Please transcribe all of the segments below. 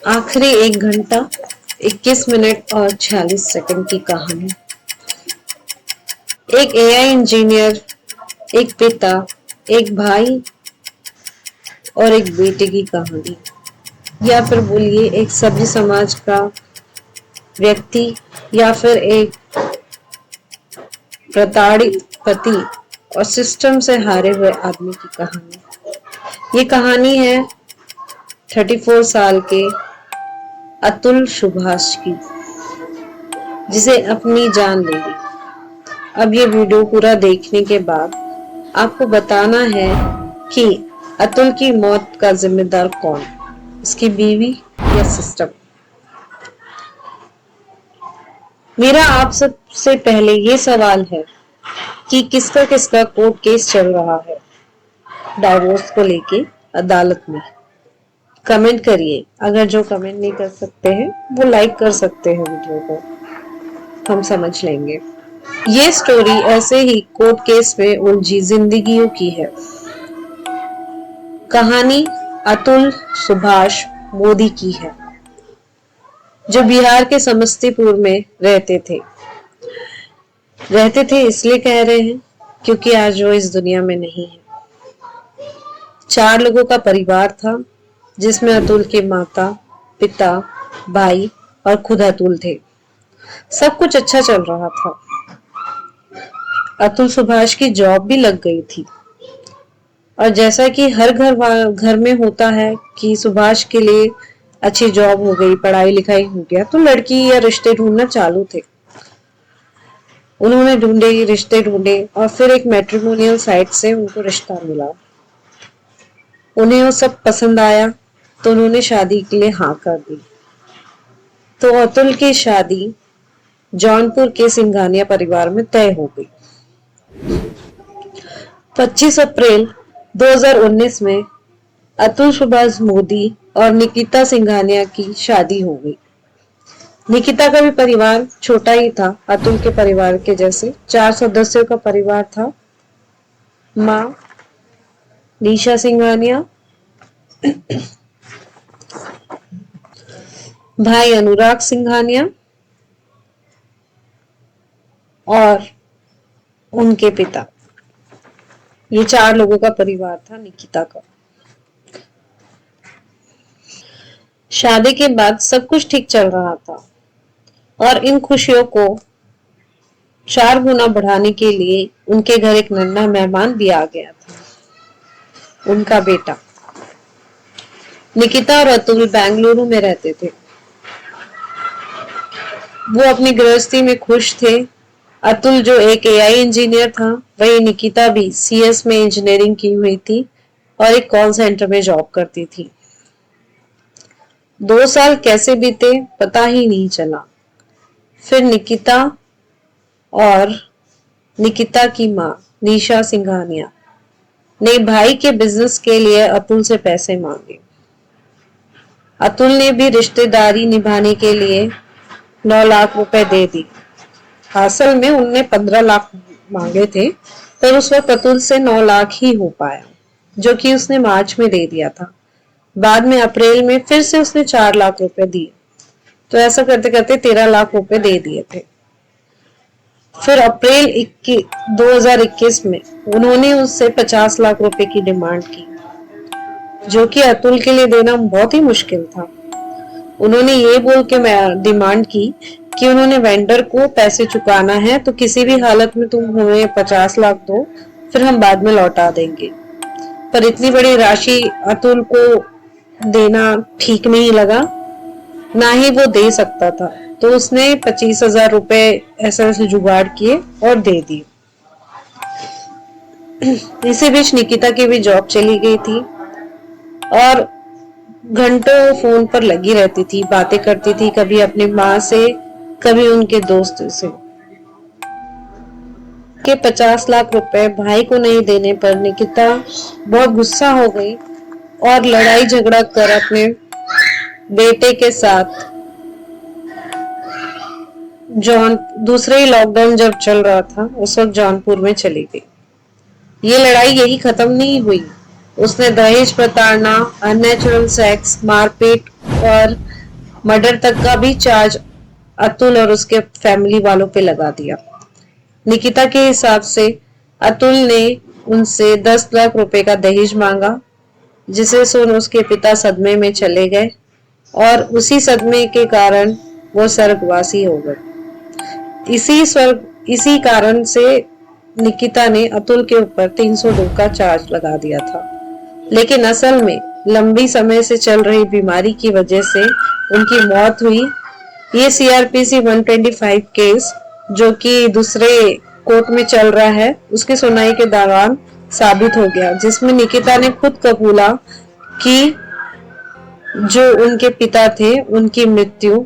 आखिरी 1 घंटा 21 मिनट और 46 सेकंड की कहानी। एक एआई इंजीनियर, एक पिता, एक भाई और एक बेटे की कहानी, या फिर बोलिए एक सभ्य समाज का व्यक्ति, या फिर एक प्रताड़ित पति और सिस्टम से हारे हुए आदमी की कहानी। ये कहानी है 34 साल के अतुल सुभाष की, जिसे अपनी जान ले ली। अब ये वीडियो पूरा देखने के बाद आपको बताना है कि अतुल की मौत का जिम्मेदार कौन, उसकी बीवी या सिस्टम। मेरा आप सबसे पहले ये सवाल है कि किसका किसका कोर्ट केस चल रहा है डाइवोर्स को लेके अदालत में। कमेंट करिए। अगर जो कमेंट नहीं कर सकते हैं वो लाइक कर सकते हैं वीडियो को, हम समझ लेंगे। ये स्टोरी ऐसे ही कोर्ट केस में उलझी जिंदगियों की है। कहानी अतुल सुभाष मोदी की है, जो बिहार के समस्तीपुर में रहते थे इसलिए कह रहे हैं क्योंकि आज वो इस दुनिया में नहीं है। 4 लोगों का परिवार था, जिसमें अतुल के माता, पिता, भाई और खुद अतुल थे। सब कुछ अच्छा चल रहा था। अतुल सुभाष की जॉब भी लग गई थी, और जैसा कि हर घर में होता है कि सुभाष के लिए अच्छी जॉब हो गई, पढ़ाई लिखाई हो गया, तो लड़की या रिश्ते ढूंढना चालू थे। उन्होंने रिश्ते ढूंढे और फिर एक मैट्रिमोनियल साइट से उनको रिश्ता मिला। उन्हें वो सब पसंद आया तो उन्होंने शादी के लिए हाँ कर दी। तो अतुल की शादी जौनपुर के सिंघानिया परिवार में तय हो गई। 25 अप्रैल 2019 में अतुल सुभाष मोदी और निकिता सिंघानिया की शादी हो गई। निकिता का भी परिवार छोटा ही था, अतुल के परिवार के जैसे 4 सदस्यों का परिवार था। माँ निशा सिंघानिया, भाई अनुराग सिंघानिया और उनके पिता। ये 4 लोगों का परिवार था निकिता का। शादी के बाद सब कुछ ठीक चल रहा था, और इन खुशियों को 4 गुना बढ़ाने के लिए उनके घर एक नन्हा मेहमान भी आ गया था, उनका बेटा। निकिता और अतुल बेंगलुरु में रहते थे। वो अपनी गृहस्थी में खुश थे। अतुल जो एक एआई इंजीनियर था, वही निकिता भी सीएस में इंजीनियरिंग की हुई थी और एक कॉल सेंटर में जॉब करती थी। 2 साल कैसे बीते पता ही नहीं चला। फिर निकिता और निकिता की माँ निशा सिंघानिया ने भाई के बिजनेस के लिए अतुल से पैसे मांगे। अतुल ने भी रिश्तेदारी निभाने के लिए 9 लाख रुपए दे दी। असल में उनने 15 लाख मांगे थे, पर उस वक्त अतुल से 9 लाख ही हो पाया, जो कि उसने मार्च में दे दिया था। बाद में अप्रैल में फिर से उसने 4 लाख रुपए दिए, तो ऐसा करते करते 13 लाख रुपए दे दिए थे। फिर अप्रैल 2021 में उन्होंने उससे 50 लाख रुपए की डिमांड की, जो कि अतुल के लिए देना बहुत ही मुश्किल था। उन्होंने ये बोल के डिमांड की कि उन्होंने वेंडर को पैसे चुकाना है, तो किसी भी हालत में तुम हमें 50 लाख दो, फिर हम बाद में लौटा देंगे। पर इतनी बड़ी राशि अतुल को देना ठीक नहीं लगा, ना ही वो दे सकता था, तो उसने 25,000 रुपए ऐसे जुगाड़ किए और दे दिए। इसी बीच निकिता की भी जॉब चली गई थी और घंटों फोन पर लगी रहती थी, बातें करती थी, कभी अपनी माँ से, कभी उनके दोस्त से। के 50 लाख रुपए भाई को नहीं देने पर निकिता बहुत गुस्सा हो गई और लड़ाई झगड़ा कर अपने बेटे के साथ दूसरे ही लॉकडाउन जब चल रहा था उस वक्त जौनपुर में चली गई। ये लड़ाई यही खत्म नहीं हुई। उसने दहेज प्रताड़ना, अननेचुरल सेक्स, मारपीट और मर्डर तक का भी चार्ज अतुल और उसके फैमिली वालों पे लगा दिया। निकिता के हिसाब से अतुल ने उनसे 10 लाख रुपए का दहेज मांगा, जिसे सुन उसके पिता सदमे में चले गए और उसी सदमे के कारण वो स्वर्गवासी हो गए। इसी कारण से निकिता ने अतुल के ऊपर 302 का चार्ज लगा दिया था, लेकिन असल में लंबी समय से चल रही बीमारी की वजह से उनकी मौत हुई। ये सीआरपीसी 125 केस जो कि दूसरे कोर्ट में चल रहा है, उसकी सुनवाई के दौरान साबित हो गया, जिसमें निकिता ने खुद कबूला कि जो उनके पिता थे उनकी मृत्यु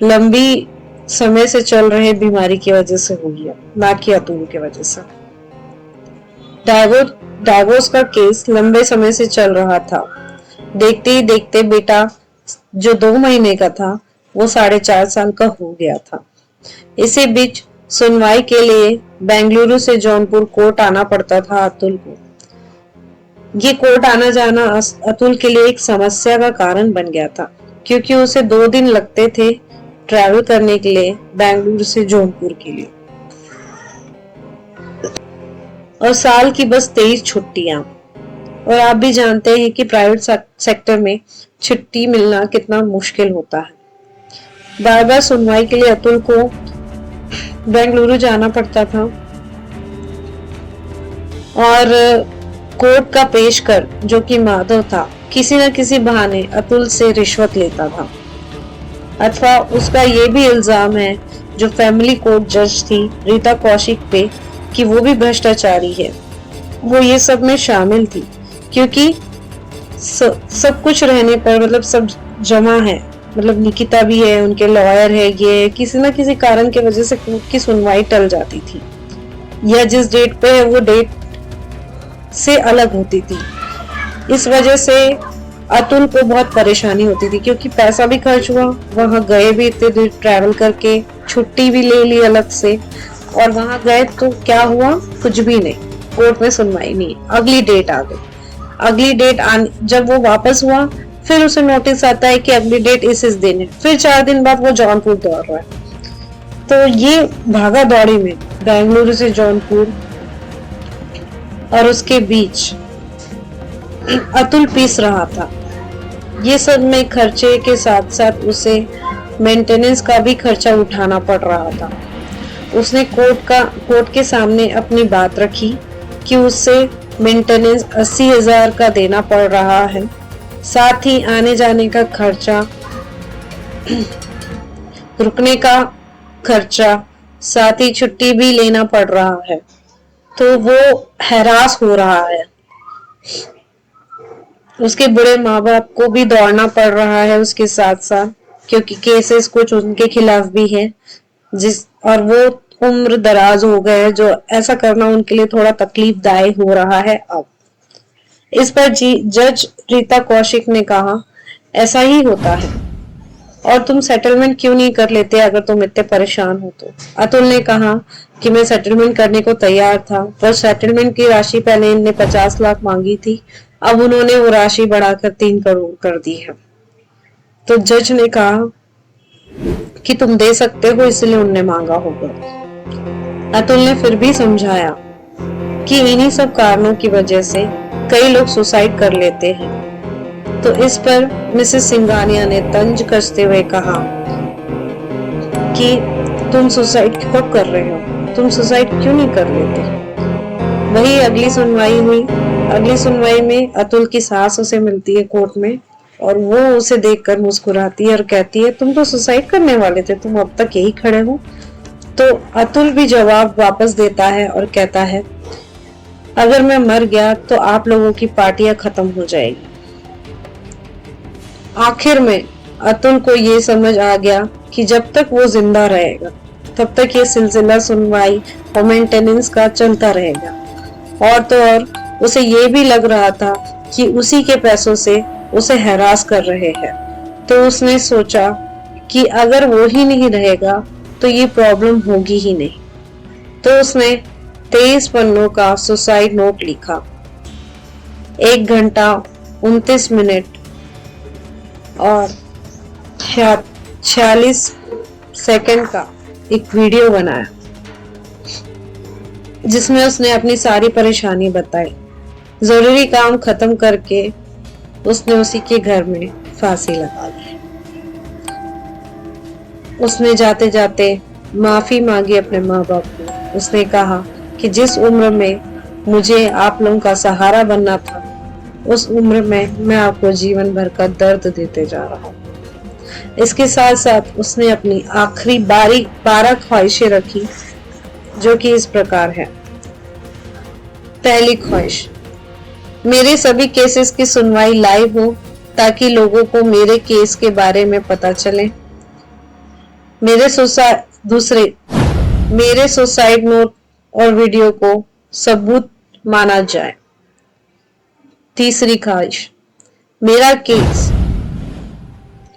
लंबी समय से चल रहे बीमारी की वजह से हुई है, ना कि अतुल की वजह से। डाइवोर्स का केस लंबे समय से चल रहा था। देखते ही देखते बेटा जो 2 महीने का था वो 4.5 साल का हो गया था। इसी बीच सुनवाई के लिए बेंगलुरु से जौनपुर कोर्ट आना पड़ता था अतुल को। ये कोर्ट आना जाना अतुल के लिए एक समस्या का कारण बन गया था, क्योंकि उसे 2 दिन लगते थे ट्रैवल करने के लिए बेंगलुरु से जौनपुर के लिए, और साल की बस 23 छुट्टियां। और आप भी जानते हैं कि प्राइवेट सेक्टर में छुट्टी मिलना कितना मुश्किल होता है। बार बार सुनवाई के लिए अतुल को बेंगलुरु जाना पड़ता था और कोर्ट का पेशकर जो कि माधव था, किसी न किसी बहाने अतुल से रिश्वत लेता था, अथवा उसका ये भी इल्जाम है जो फैमिली कोर्ट जज थी रीता कौशिक पे कि वो भी भ्रष्टाचारी है, वो ये सब में शामिल थी, क्योंकि सब कुछ रहने पर मतलब सब जमा है, मतलब निकिता भी है, उनके लॉयर है, ये किसी न किसी कारण की वजह से कोर्ट की सुनवाई टल जाती थी या जिस डेट पे है वो डेट से अलग होती थी। इस वजह से अतुल को बहुत परेशानी होती थी, क्योंकि पैसा भी खर्च हुआ, वहां गए भी इतने दूर ट्रैवल करके, छुट्टी भी ले ली अलग से, और वहां गए तो क्या हुआ, कुछ भी नहीं, कोर्ट में सुनवाई नहीं, अगली डेट आ गई। अगली डेट जब वो वापस हुआ फिर उसे नोटिस आता है कि अगली डेट इस दिन है, फिर 4 दिन बाद वो जौनपुर दौड़ रहा है। तो ये भागा दौड़ी में बेंगलुरु से जौनपुर और उसके बीच अतुल पीस रहा था। ये सब में खर्चे के साथ साथ उसे मेंटेनेंस का भी खर्चा उठाना पड़ रहा था। उसने कोर्ट के सामने अपनी बात रखी कि उससे मेंटेनेंस 80,000 का देना पड़ रहा है, साथ ही आने जाने का खर्चा, रुकने का खर्चा, साथ ही छुट्टी भी लेना पड़ रहा है। तो वो हैरास हो रहा है, उसके बुढ़े माँ बाप को भी दौड़ना पड़ रहा है उसके साथ साथ, क्योंकि केसेस कुछ उनके खिलाफ भी है, और वो उम्र दराज हो गए, जो ऐसा करना उनके लिए थोड़ा तकलीफदायक हो रहा है। अब इस पर जज रीता कौशिक ने कहा, ऐसा ही होता है, और तुम सेटलमेंट क्यों नहीं कर लेते अगर तुम इतने परेशान हो तो। अतुल ने कहा कि मैं सेटलमेंट करने को तैयार था, पर सेटलमेंट की राशि पहले इनने 50 लाख मांगी थी, अब उन्होंने वो राशि बढ़ाकर 3 करोड़ कर दी है। तो जज ने कहा कि तुम दे सकते हो, इसलिए उनने मांगा होगा। अतुल ने फिर भी समझाया कि इन्हीं सब कारणों की वजह से कई लोग सुसाइड कर लेते हैं। तो इस पर मिसेस सिंघानिया ने तंज कसते हुए कहा कि तुम सुसाइड क्यों कर रहे हो, तुम सुसाइड क्यों नहीं कर लेते। वही अगली सुनवाई हुई। अगली सुनवाई में अतुल की सास उसे मिलती है कोर्ट में, और वो उसे देखकर मुस्कुराती है और कहती है, तुम तो सुसाइड करने वाले थे, तुम अब तक यही खड़े हो। तो अतुल भी जवाब वापस देता है और कहता है, अगर मैं मर गया तो आप लोगों की पार्टियां खत्म हो जाएगी। आखिर में अतुल को ये समझ आ गया कि जब तक वो जिंदा रहेगा तब तक ये सिलसिला सुनवाई और मेंटेनेंस का चलता रहेगा। और तो और उसे ये भी लग रहा था कि उसी के पैसों से उसे हैरास कर रहे हैं। तो उसने सोचा कि अगर वो ही नहीं रहेगा तो ये प्रॉब्लम होगी ही नहीं। तो उसने 23 पन्नों का सुसाइड नोट लिखा। 1 घंटा 29 मिनट और 46 सेकंड का एक वीडियो बनाया जिसमें उसने अपनी सारी परेशानी बताई। जरूरी काम खत्म करके उसने उसी के घर में फांसी लगा ली। उसने जाते जाते माफी मांगी अपने माँ बाप को। उसने कहा कि जिस उम्र में मुझे आप लोगों का सहारा बनना था, उस उम्र में मैं आपको जीवन भर का दर्द देते जा रहा हूँ। इसके साथ साथ उसने अपनी आखिरी 12 ख्वाहिशें रखी, जो कि इस प्रकार है। पहली ख्वाहिश, मेरे सभी केसेस की सुनवाई लाइव हो ताकि लोगों को मेरे केस के बारे में पता चले। मेरे सुसाइड नोट और वीडियो को सबूत माना जाए। तीसरी ख्वाहिश, मेरा केस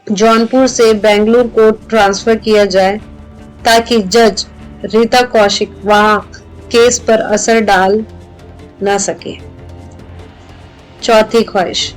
जौनपुर से बेंगलुरु कोर्ट ट्रांसफर किया जाए ताकि जज रीता कौशिक वहां केस पर असर डाल ना सके। चौथी ख्वाहिश,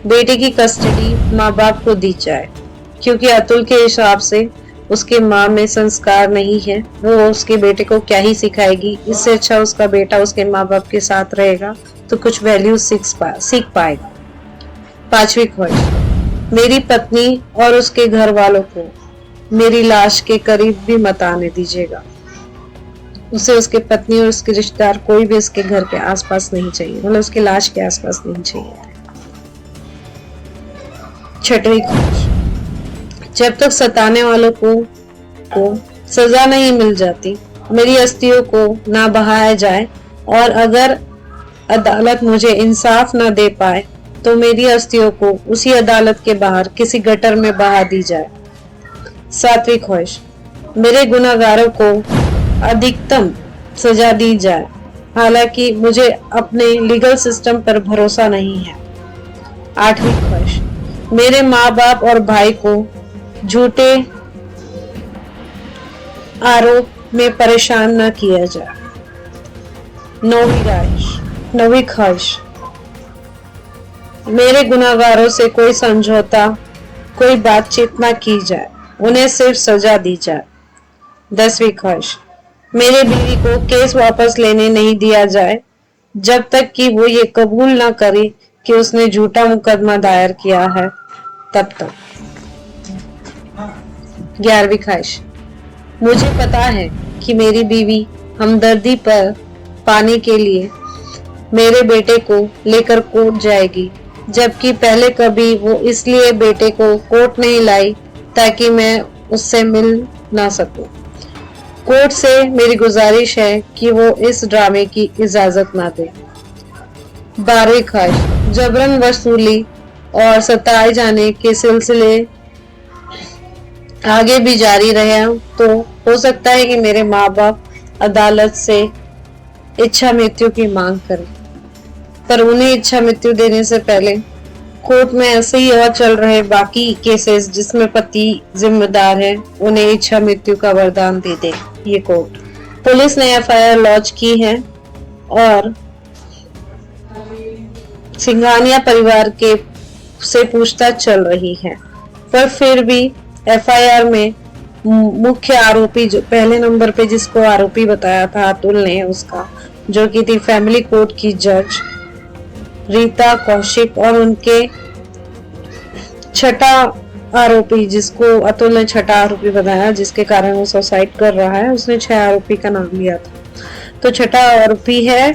बेटे की कस्टडी माँ बाप को दी जाए, क्योंकि अतुल के हिसाब से उसके माँ में संस्कार नहीं है। वो उसके बेटे को क्या ही सिखाएगी। इससे अच्छा उसका बेटा उसके माँ बाप के साथ रहेगा तो कुछ वैल्यू सीख पाएगा। पांचवी ख्वाहिश, मेरी पत्नी और उसके घर वालों को मेरी लाश के करीब भी मत आने दीजिएगा। उसे उसके पत्नी और उसके रिश्तेदार कोई भी उसके घर के आसपास नहीं चाहिए, मतलब उसकी लाश के आसपास नहीं चाहिए। छठवीं ख्वाहिश, जब तक सताने वालों को सजा नहीं मिल जाती, मेरी अस्थियों को ना बहाया जाए, और अगर अदालत मुझे इंसाफ ना दे पाए तो मेरी अस्थियों को उसी अदालत के बाहर किसी गटर में बहा दी जाए। सातवीं ख्वाहिश, मेरे गुनाहगारों को अधिकतम सजा दी जाए, हालांकि मुझे अपने लीगल सिस्टम पर भरोसा नहीं है। आठवीं ख्वाहिश, मेरे माँ बाप और भाई को झूठे आरोप में परेशान न किया जाए। नौवीं ख्वाहिश, मेरे गुनाहगारों से कोई समझौता, कोई बातचीत न की जाए, उन्हें सिर्फ सजा दी जाए। 10वीं ख्वाहिश, मेरे बीवी को केस वापस लेने नहीं दिया जाए जब तक कि वो ये कबूल ना करे कि उसने झूठा मुकदमा दायर किया है तब तक। 11वीं ख्वाहिश, मुझे पता है कि मेरी बीवी हमदर्दी पर पाने के लिए मेरे बेटे को लेकर कोर्ट जाएगी, जबकि पहले कभी वो इसलिए बेटे को कोर्ट नहीं लाई ताकि मैं उससे मिल ना सकूं। कोर्ट से मेरी गुजारिश है कि वो इस ड्रामे की इजाजत ना दे। 12वीं ख्वाहिश, जबरन वसूली और सताए जाने के सिलसिले आगे भी जारी रहे तो हो सकता है कि मेरे माँ बाप अदालत से इच्छा मृत्यु की मांग करें, पर उन्हें इच्छा मृत्यु देने से पहले कोर्ट में ऐसे ही और चल रहे बाकी केसेस जिसमें पति जिम्मेदार है, उन्हें इच्छा मृत्यु का वरदान दे दे ये कोर्ट। पुलिस ने एफआईआर लॉन्च की है और सिंघानिया परिवार के से पूछताछ चल रही है, पर फिर भी एफआईआर में मुख्य आरोपी जो पहले नंबर पे जिसको आरोपी बताया था अतुल ने, उसका जो कि थी फैमिली कोर्ट की जज रीता कौशिक, और उनके छठा आरोपी जिसको अतुल ने छठा आरोपी बताया जिसके कारण वो सुसाइड कर रहा है, उसने 6 आरोपी का नाम लिया था। तो छठा आरोपी है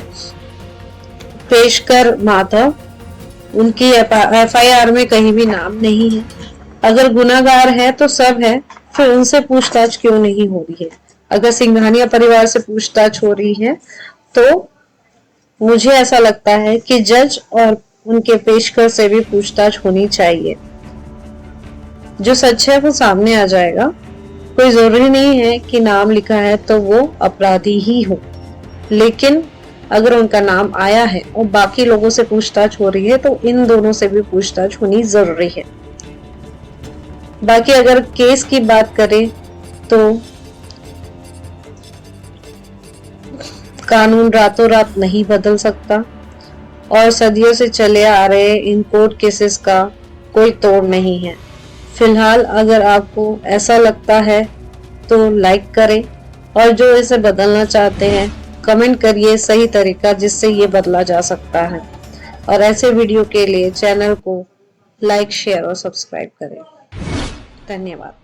पेशकर माधव। उनकी एफआईआर में कहीं भी नाम नहीं है। अगर गुनाहगार है तो सब है, फिर उनसे पूछताछ क्यों नहीं हो रही है? अगर सिंघानिया परिवार से पूछताछ हो रही है तो मुझे ऐसा लगता है कि जज और उनके पेशकर से भी पूछताछ होनी चाहिए। जो सच है वो सामने आ जाएगा। कोई जरूरी नहीं है कि नाम लिखा है तो वो अपराधी ही हो, लेकिन अगर उनका नाम आया है और बाकी लोगों से पूछताछ हो रही है तो इन दोनों से भी पूछताछ होनी जरूरी है। बाकी अगर केस की बात करें तो कानून रातों रात नहीं बदल सकता और सदियों से चले आ रहे इन कोर्ट केसेस का कोई तोड़ नहीं है। फिलहाल अगर आपको ऐसा लगता है तो लाइक करें और जो इसे बदलना चाहते हैं कमेंट करिए सही तरीका जिससे ये बदला जा सकता है। और ऐसे वीडियो के लिए चैनल को लाइक शेयर और सब्सक्राइब करें। धन्यवाद।